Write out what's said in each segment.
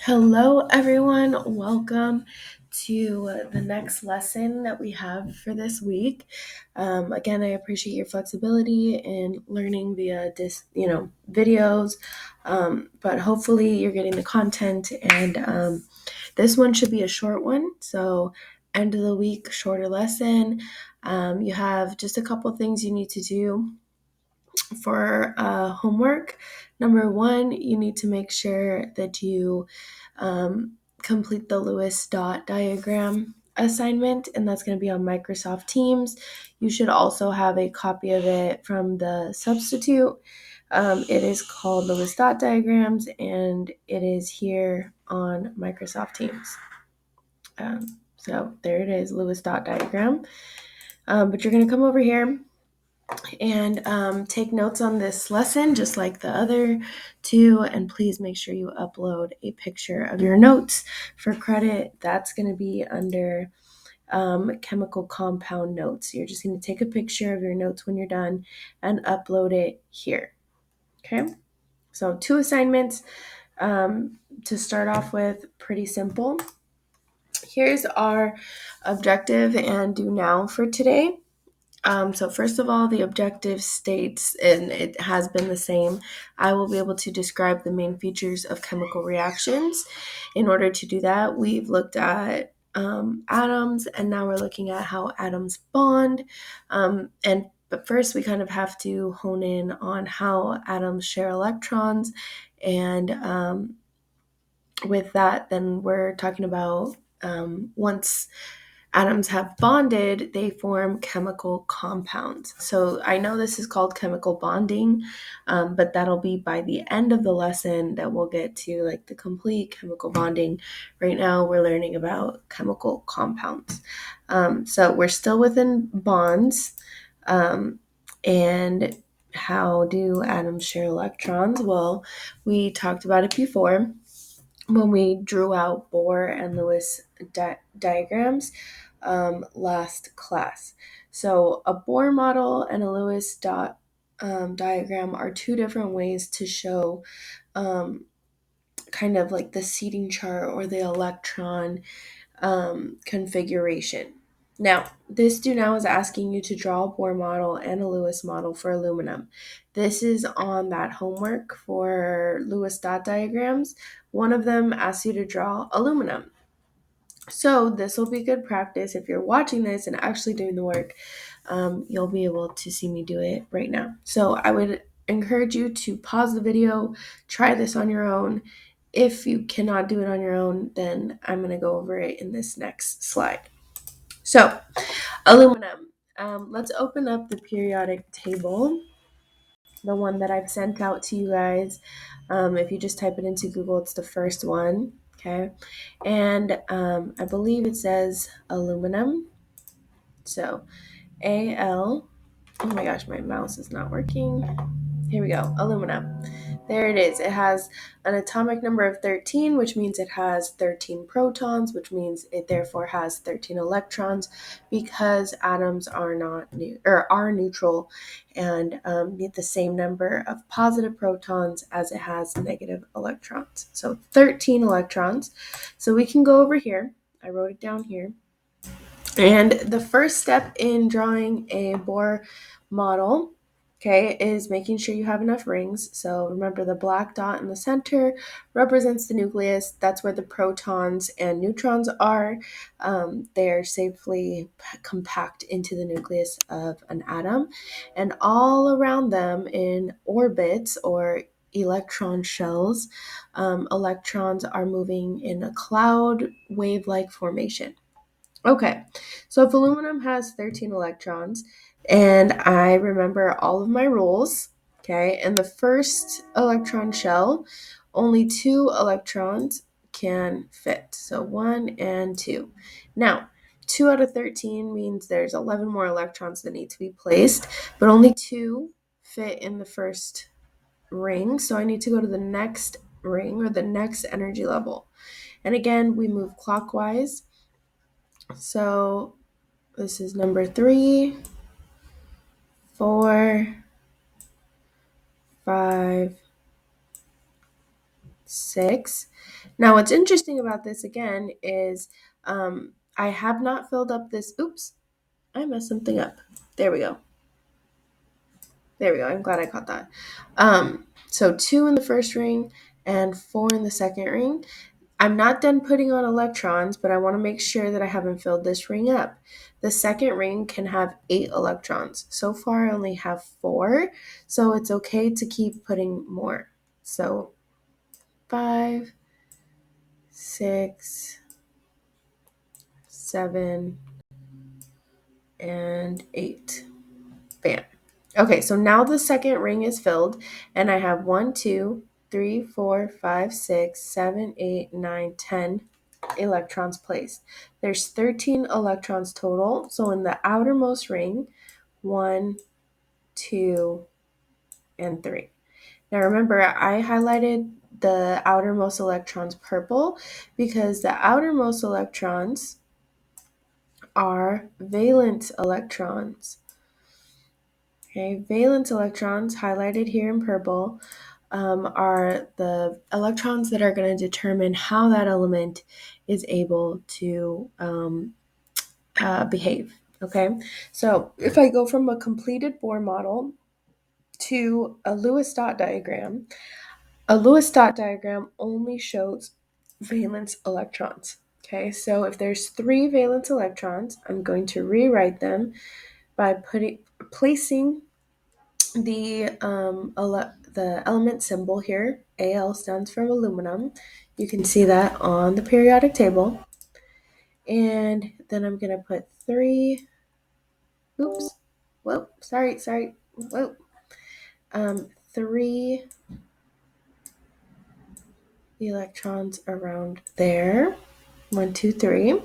Hello, everyone. Welcome to the next lesson that we have for this week. Again, I appreciate your flexibility in learning via videos, but hopefully you're getting the content. And this one should be a short one. So, end of the week, shorter lesson. You have just a couple things you need to do for homework. Number one, you need to make sure that you complete the Lewis dot diagram assignment, and that's going to be on Microsoft Teams. You should also have a copy of it from the substitute. It is called Lewis dot diagrams, and it is here on Microsoft Teams. So there it is, Lewis dot diagram. But you're going to come over here and take notes on this lesson just like the other two, and please make sure you upload a picture of your notes for credit. That's going to be under chemical compound notes. You're just going to take a picture of your notes when you're done and upload it here. Okay, so two assignments to start off with, pretty simple. Here's our objective and do now for today. So first of all, the objective states, and it has been the same, I will be able to describe the main features of chemical reactions. In order to do that, we've looked at atoms, and now we're looking at how atoms bond. But first, we kind of have to hone in on how atoms share electrons, and with that, then we're talking about once atoms have bonded, they form chemical compounds. So I know this is called chemical bonding, but that'll be by the end of the lesson that we'll get to like the complete chemical bonding. Right now we're learning about chemical compounds. So we're still within bonds. And how do atoms share electrons? Well, we talked about it before when we drew out Bohr and Lewis diagrams last class. So a Bohr model and a Lewis diagram are two different ways to show kind of like the seating chart or the electron configuration. Now, this do now is asking you to draw a Bohr model and a Lewis model for aluminum. This is on that homework for Lewis dot diagrams. One of them asks you to draw aluminum. So this will be good practice. If you're watching this and actually doing the work, you'll be able to see me do it right now. So I would encourage you to pause the video, try this on your own. If you cannot do it on your own, then I'm going to go over it in this next slide. So aluminum. Let's open up the periodic table, the one that I've sent out to you guys. If you just type it into Google, it's the first one. Okay, and I believe it says aluminum. So AL. Oh my gosh, my mouse is not working. Here we go, aluminum. There it is. It has an atomic number of 13, which means it has 13 protons, which means it therefore has 13 electrons, because atoms are not are neutral and need the same number of positive protons as it has negative electrons. So 13 electrons. So we can go over here. I wrote it down here. And the first step in drawing a Bohr model, okay, is making sure you have enough rings. So remember, the black dot in the center represents the nucleus. That's where the protons and neutrons are. They're safely compact into the nucleus of an atom. And all around them in orbits or electron shells, electrons are moving in a cloud wave-like formation. Okay, so if aluminum has 13 electrons, and I remember all of my rules, okay, in the first electron shell, only 2 electrons can fit. So 1 and 2. Now, 2 out of 13 means there's 11 more electrons that need to be placed, but only 2 fit in the first ring. So I need to go to the next ring or the next energy level. And again, we move clockwise. So this is number 3, 4, 5, 6. Now, what's interesting about this again is I have not filled up this. Oops, I messed something up. There we go. There we go. I'm glad I caught that. So 2 in the first ring and 4 in the second ring. I'm not done putting on electrons, but I want to make sure that I haven't filled this ring up. The second ring can have 8 electrons. So far, I only have 4, so it's okay to keep putting more. So 5, 6, 7, and 8. Bam. Okay, so now the second ring is filled, and I have 1, 2, 3, 4, 5, 6, 7, 8, 9, 10 electrons placed. There's 13 electrons total. So in the outermost ring, 1, 2, and 3. Now remember, I highlighted the outermost electrons purple because the outermost electrons are valence electrons. Okay, valence electrons, highlighted here in purple, are the electrons that are going to determine how that element is able to behave. Okay, so if I go from a completed Bohr model to a Lewis dot diagram, a Lewis dot diagram only shows valence electrons. Okay, so if there's 3 valence electrons, I'm going to rewrite them by placing the element symbol here. Al stands for aluminum. You can see that on the periodic table. And then I'm going to put 3. Oops. Whoa. Sorry. Whoa. 3 electrons around there. 1, 2, 3.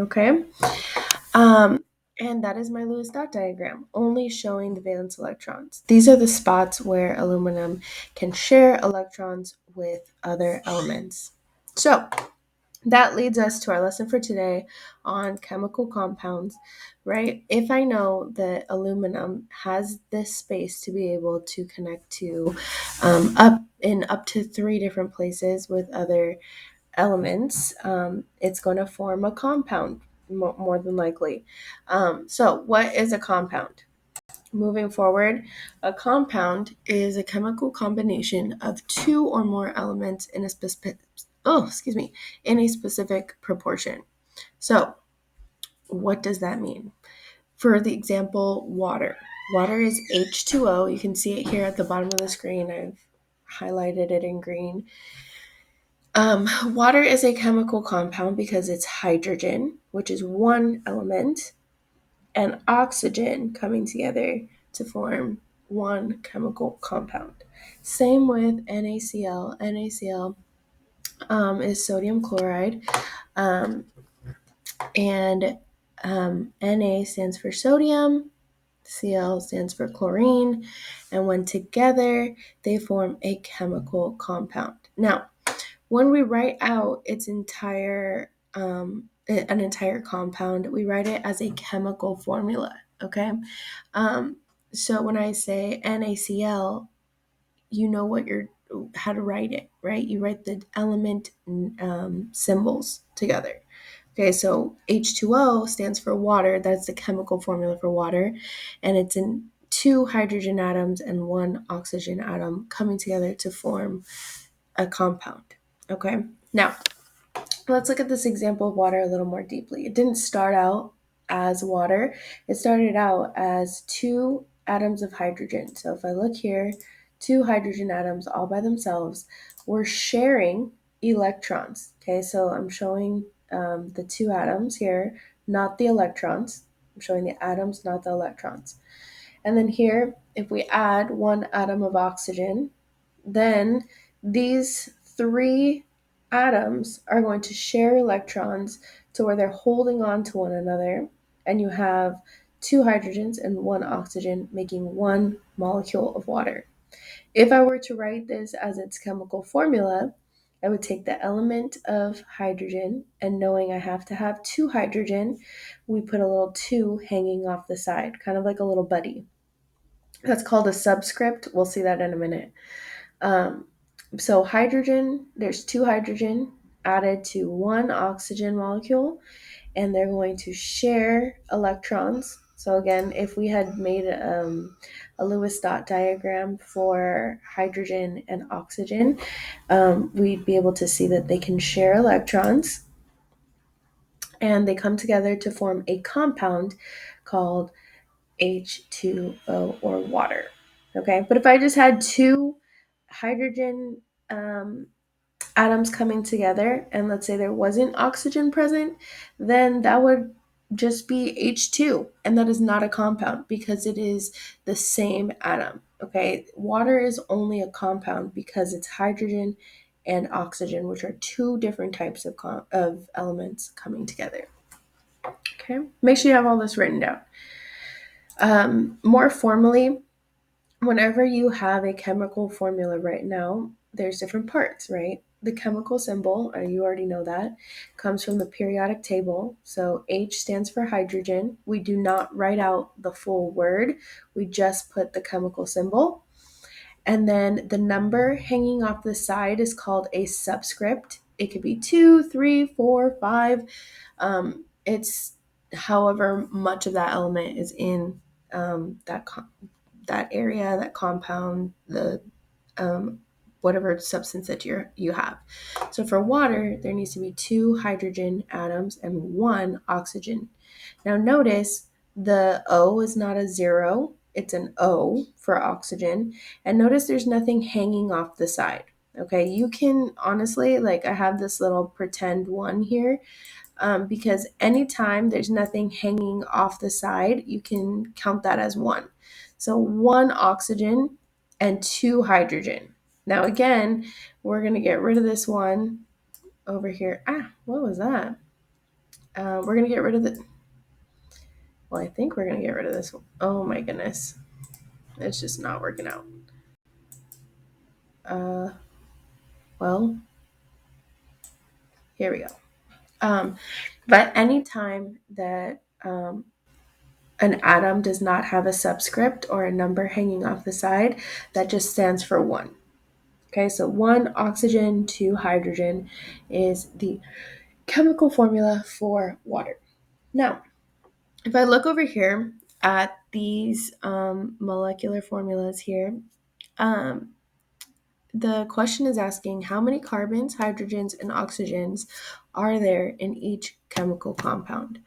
Okay. And that is my Lewis dot diagram, only showing the valence electrons. These are the spots where aluminum can share electrons with other elements. So that leads us to our lesson for today on chemical compounds, right? If I know that aluminum has this space to be able to connect to up to 3 different places with other elements, it's going to form a compound more than likely. So what is a compound? Moving forward, a compound is a chemical combination of 2 or more elements in a specific proportion. So what does that mean? For the example, water. Water is H2O. You can see it here at the bottom of the screen. I've highlighted it in green. Water is a chemical compound because it's hydrogen, which is one element, and oxygen coming together to form one chemical compound. Same with NaCl. NaCl is sodium chloride, and Na stands for sodium, Cl stands for chlorine, and when together, they form a chemical compound. Now, when we write out an entire compound, we write it as a chemical formula, okay? So when I say NaCl, you know how to write it, right? You write the element symbols together. Okay, so H2O stands for water. That's the chemical formula for water, and it's in 2 hydrogen atoms and 1 oxygen atom coming together to form a compound. Okay, now let's look at this example of water a little more deeply. It didn't start out as water. It started out as 2 atoms of hydrogen. So if I look here, 2 hydrogen atoms all by themselves were sharing electrons. Okay, so I'm showing the 2 atoms here, not the electrons. I'm showing the atoms, not the electrons. And then here, if we add 1 atom of oxygen, then these 3 atoms are going to share electrons to where they're holding on to one another, and you have 2 hydrogens and 1 oxygen making 1 molecule of water. If I were to write this as its chemical formula, I would take the element of hydrogen, and knowing I have to have 2 hydrogen, we put a little 2 hanging off the side, kind of like a little buddy. That's called a subscript. We'll see that in a minute. So hydrogen, there's two hydrogen added to one oxygen molecule, and they're going to share electrons. So again, if we had made a Lewis dot diagram for hydrogen and oxygen, we'd be able to see that they can share electrons, and they come together to form a compound called H2O, or water. Okay, but if I just had two hydrogen atoms coming together, and let's say there wasn't oxygen present, then that would just be H2, and that is not a compound because it is the same atom. Okay, water is only a compound because it's hydrogen and oxygen, which are two different types of elements coming together. Okay, make sure you have all this written down. More formally, whenever you have a chemical formula right now, there's different parts, right? The chemical symbol, you already know that, comes from the periodic table. So H stands for hydrogen. We do not write out the full word, we just put the chemical symbol. And then the number hanging off the side is called a subscript. It could be 2, 3, 4, 5. It's however much of that element is in that area, that compound, the um, whatever substance that you have. So for water, there needs to be two hydrogen atoms and one oxygen. Now notice the O is not a zero, it's an O for oxygen. And notice there's nothing hanging off the side. Okay, you can honestly, like I have this little pretend one here, because anytime there's nothing hanging off the side, you can count that as one. So one oxygen and two hydrogen. Now again, we're going to get rid of this one over here. What was that? We're going to get rid of the, well, I think we're going to get rid of this one. Oh my goodness. It's just not working out. Uh, well, here we go. But anytime that an atom does not have a subscript or a number hanging off the side, that just stands for one. Okay, so one oxygen, two hydrogen is the chemical formula for water. Now, if I look over here at these molecular formulas here, um, the question is asking how many carbons, hydrogens, and oxygens are there in each chemical compound.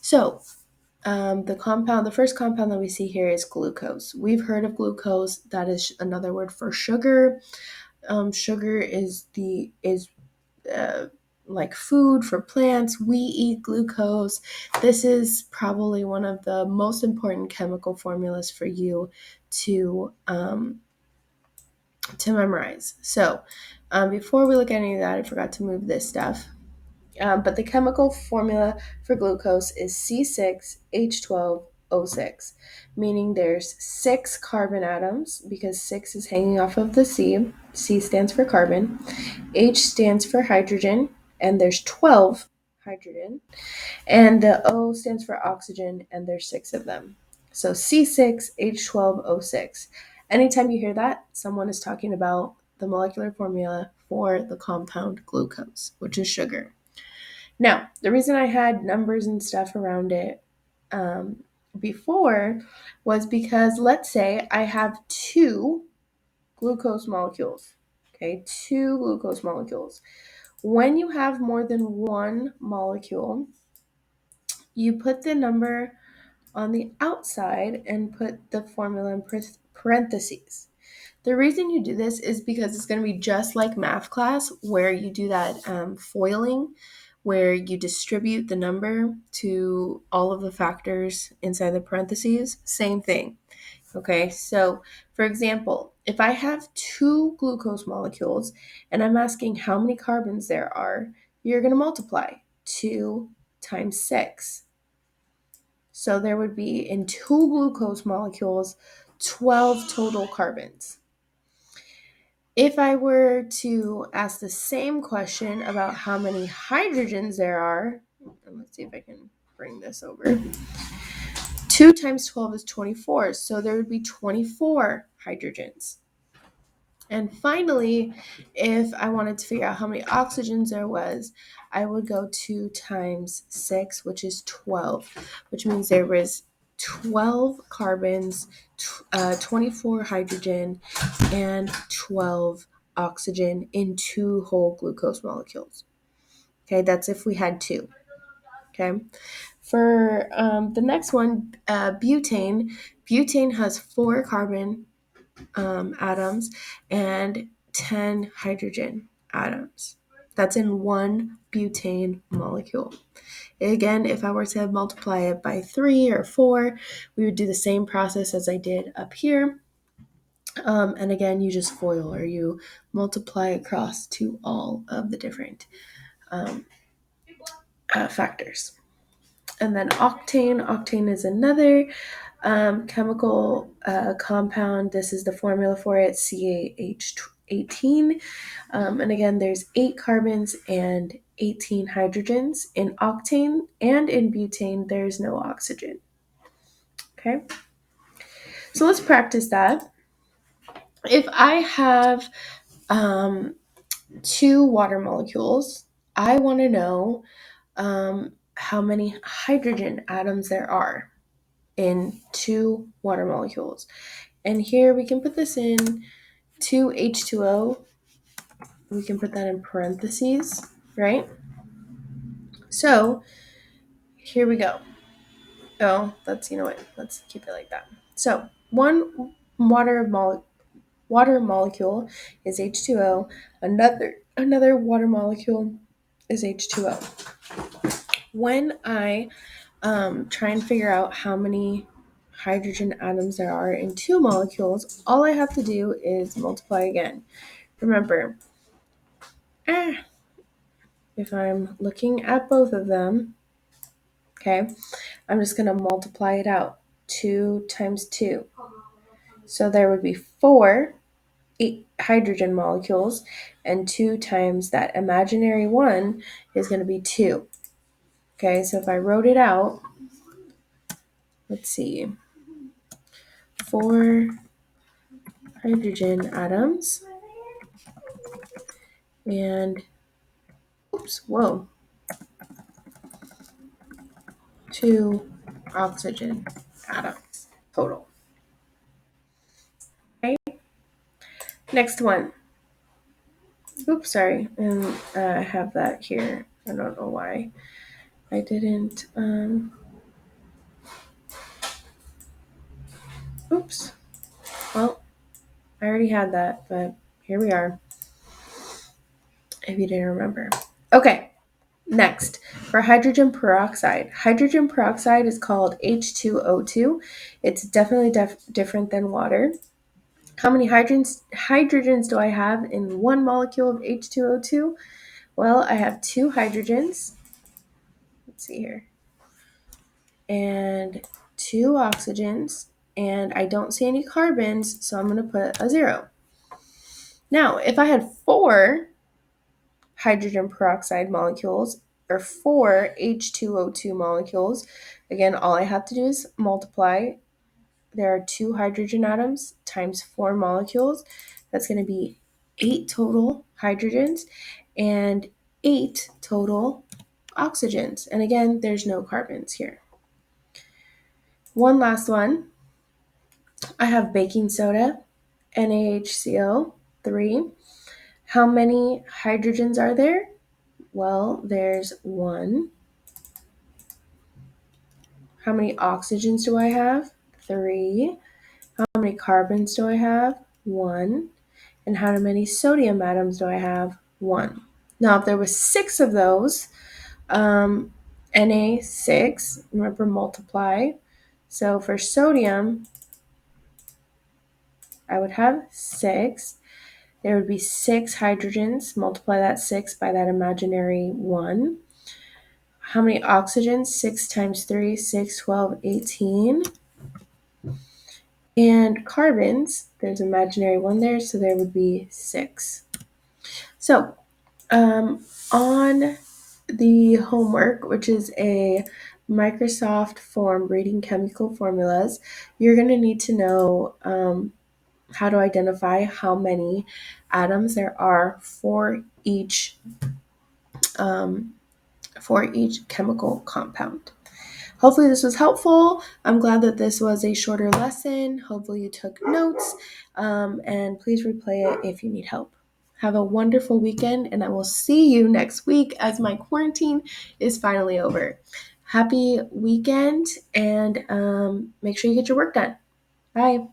So the first compound that we see here is glucose. We've heard of glucose. That is another word for sugar. Sugar is uh, like food for plants. We eat glucose. This is probably one of the most important chemical formulas for you to memorize. So before we look at any of that, I forgot to move this stuff. But the chemical formula for glucose is C6H12O6, meaning there's 6 carbon atoms because 6 is hanging off of the C. C stands for carbon. H stands for hydrogen, and there's 12 hydrogen. And the O stands for oxygen, and there's 6 of them. So C6H12O6. Anytime you hear that, someone is talking about the molecular formula for the compound glucose, which is sugar. Now, the reason I had numbers and stuff around it before was because let's say I have two glucose molecules. Okay, two glucose molecules. When you have more than one molecule, you put the number on the outside and put the formula in parentheses. The reason you do this is because it's going to be just like math class where you do that foiling, where you distribute the number to all of the factors inside the parentheses. Same thing. Okay, so for example, if I have two glucose molecules and I'm asking how many carbons there are, you're going to multiply 2 times 6. So there would be in two glucose molecules 12 total carbons. If I were to ask the same question about how many hydrogens there are, let's see if I can bring this over. 2 times 12 is 24, so there would be 24 hydrogens. And finally, if I wanted to figure out how many oxygens there was, I would go 2 times 6, which is 12, which means there was 12 carbons, 24 hydrogen, and 12 oxygen in 2 whole glucose molecules. Okay, that's if we had 2. Okay, for the next one, butane. Butane has 4 carbon atoms and 10 hydrogen atoms. That's in one butane molecule. Again, if I were to multiply it by 3 or 4, we would do the same process as I did up here. And again, you just FOIL, or you multiply across to all of the different um, factors. And then octane. Octane is another chemical compound. This is the formula for it, CaH18. And again, there's 8 carbons and 18 hydrogens. In octane and in butane, there's no oxygen. Okay, so let's practice that. If I have 2 water molecules, I want to know how many hydrogen atoms there are in 2 water molecules. And here we can put this in 2H2O. We can put that in parentheses, right? So here we go. Oh, you know what? Let's keep it like that. So one water molecule is H2O. Another water molecule is H2O. When I try and figure out how many hydrogen atoms there are in 2 molecules, all I have to do is multiply again. Remember, if I'm looking at both of them, okay, I'm just going to multiply it out. 2 times 2. So there would be 4 hydrogen molecules, and 2 times that imaginary 1 is going to be 2. Okay, so if I wrote it out, let's see, 4 hydrogen atoms and, 2 oxygen atoms total. Okay, next one. Sorry, and I have that here. I don't know why I didn't. Well, I already had that, but here we are. If you didn't remember. Okay, next, for hydrogen peroxide. Hydrogen peroxide is called H2O2. It's definitely different than water. How many hydrogens do I have in one molecule of H2O2? Well, I have 2 hydrogens. Let's see here. And 2 oxygens. And I don't see any carbons, so I'm going to put a 0. Now, if I had 4 hydrogen peroxide molecules, or 4 H2O2 molecules, again, all I have to do is multiply. There are 2 hydrogen atoms times 4 molecules. That's going to be 8 total hydrogens and 8 total oxygens. And again, there's no carbons here. One last one. I have baking soda, NaHCl, 3. How many hydrogens are there? Well, there's 1. How many oxygens do I have? 3. How many carbons do I have? 1. And how many sodium atoms do I have? 1. Now, if there was 6 of those, Na6, remember multiply. So for sodium, I would have 6. There would be 6 hydrogens. Multiply that 6 by that imaginary 1. How many oxygens? 6 times 3, 6, 12, 18. And carbons, there's imaginary 1 there, so there would be 6. So on the homework, which is a Microsoft form reading chemical formulas, you're going to need to know how to identify how many atoms there are um, for each chemical compound. Hopefully this was helpful. I'm glad that this was a shorter lesson. Hopefully you took notes, and please replay it if you need help. Have a wonderful weekend, and I will see you next week as my quarantine is finally over. Happy weekend, and make sure you get your work done. Bye.